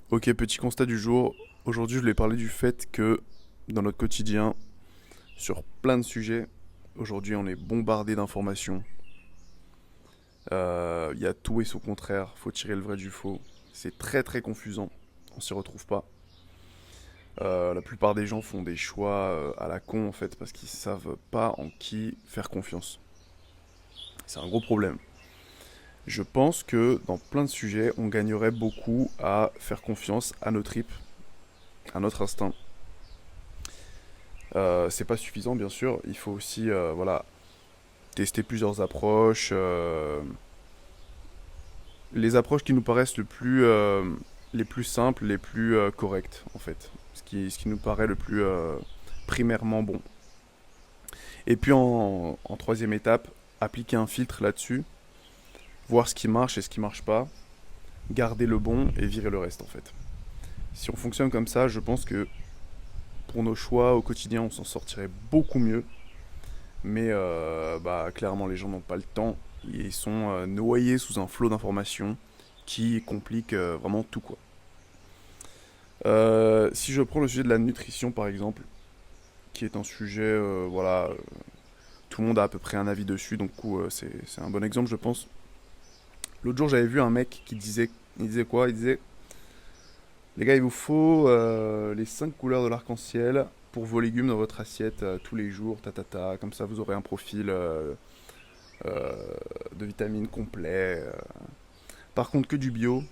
Ok, petit constat du jour. Aujourd'hui, je voulais parler du fait que dans notre quotidien, sur plein de sujets, aujourd'hui, on est bombardé d'informations. Il y a tout et son contraire. Faut tirer le vrai du faux. C'est très très confusant. On s'y retrouve pas. La plupart des gens font des choix à la con en fait parce qu'ils savent pas en qui faire confiance. C'est un gros problème. Je pense que dans plein de sujets, on gagnerait beaucoup à faire confiance à nos tripes, à notre instinct. C'est pas suffisant, bien sûr. Il faut aussi, voilà, tester plusieurs approches. Les approches qui nous paraissent les plus simples, les plus correctes, en fait. Ce qui nous paraît le plus primairement bon. Et puis en troisième étape, appliquer un filtre là-dessus, voir ce qui marche et ce qui marche pas, garder le bon et virer le reste, en fait. Si on fonctionne comme ça, je pense que pour nos choix au quotidien, on s'en sortirait beaucoup mieux. Mais bah, clairement, les gens n'ont pas le temps. Ils sont noyés sous un flot d'informations qui complique vraiment tout, quoi. Si je prends le sujet de la nutrition, par exemple, qui est un sujet, voilà, tout le monde a à peu près un avis dessus, donc c'est un bon exemple, je pense. L'autre jour, j'avais vu un mec il disait quoi? Il disait, les gars, il vous faut les 5 couleurs de l'arc-en-ciel pour vos légumes dans votre assiette tous les jours, comme ça vous aurez un profil euh, de vitamines complet. Par contre, que du bio,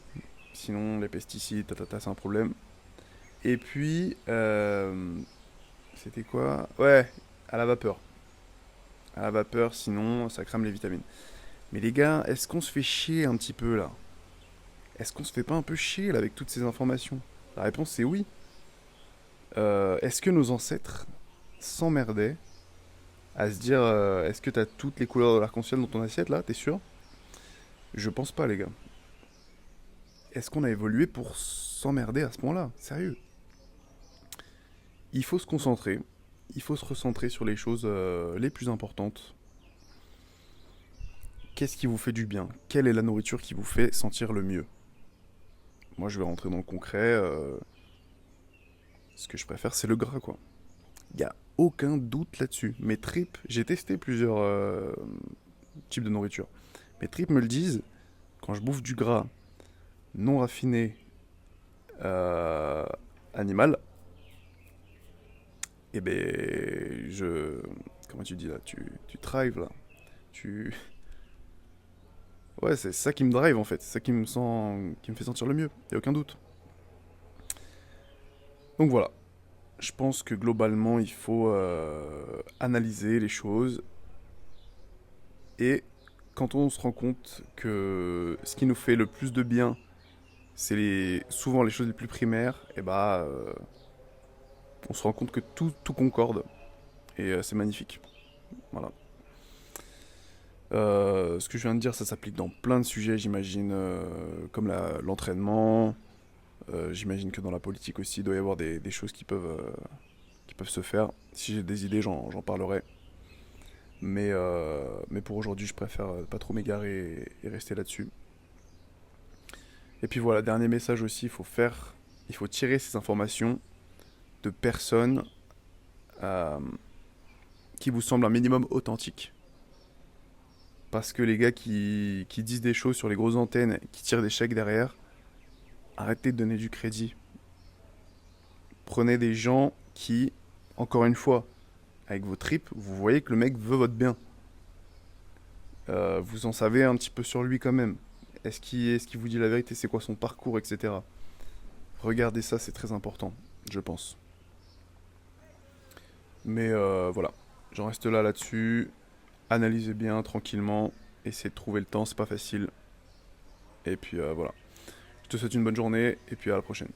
sinon les pesticides, c'est un problème. Et puis, c'était quoi? Ouais, à la vapeur. À la vapeur, sinon ça crame les vitamines. Mais les gars, est-ce qu'on se fait chier un petit peu là? Est-ce qu'on se fait pas un peu chier là avec toutes ces informations? La réponse c'est oui. Est-ce que nos ancêtres s'emmerdaient à se dire est-ce que t'as toutes les couleurs de l'arc-en-ciel dans ton assiette là? T'es sûr? Je pense pas, les gars. Est-ce qu'on a évolué pour s'emmerder à ce point-là? Sérieux? Il faut se concentrer. Il faut se recentrer sur les choses les plus importantes. Qu'est-ce qui vous fait du bien? Quelle est la nourriture qui vous fait sentir le mieux? Moi, je vais rentrer dans le concret. Ce que je préfère, c'est le gras, quoi. Il n'y a aucun doute là-dessus. Mes tripes, j'ai testé plusieurs types de nourriture. Mes tripes me le disent, quand je bouffe du gras non raffiné euh, animal, eh ben, comment tu dis là? Tu thrives là. Tu... Ouais, c'est ça qui me drive en fait. C'est ça qui me fait sentir le mieux. Y a aucun doute. Donc voilà. Je pense que globalement, il faut analyser les choses et quand on se rend compte que ce qui nous fait le plus de bien, c'est souvent les choses les plus primaires, et bah, on se rend compte que tout concorde et c'est magnifique. Voilà. Ce que je viens de dire, ça s'applique dans plein de sujets, j'imagine, comme l'entraînement. J'imagine que dans la politique aussi, il doit y avoir des choses qui peuvent se faire. Si j'ai des idées, j'en parlerai. Mais pour aujourd'hui, je préfère pas trop m'égarer et rester là-dessus. Et puis voilà, dernier message aussi, il faut tirer ces informations de personnes euh, qui vous semblent un minimum authentiques. Parce que les gars qui disent des choses sur les grosses antennes, qui tirent des chèques derrière, arrêtez de donner du crédit. Prenez des gens qui, encore une fois, avec vos tripes, vous voyez que le mec veut votre bien. Vous en savez un petit peu sur lui quand même. Est-ce qu'il vous dit la vérité? C'est quoi son parcours, etc. Regardez ça, c'est très important, je pense. Mais voilà, j'en reste là-dessus. Analysez bien, tranquillement. Essayez de trouver le temps, c'est pas facile. Et puis voilà. Je te souhaite une bonne journée et puis à la prochaine.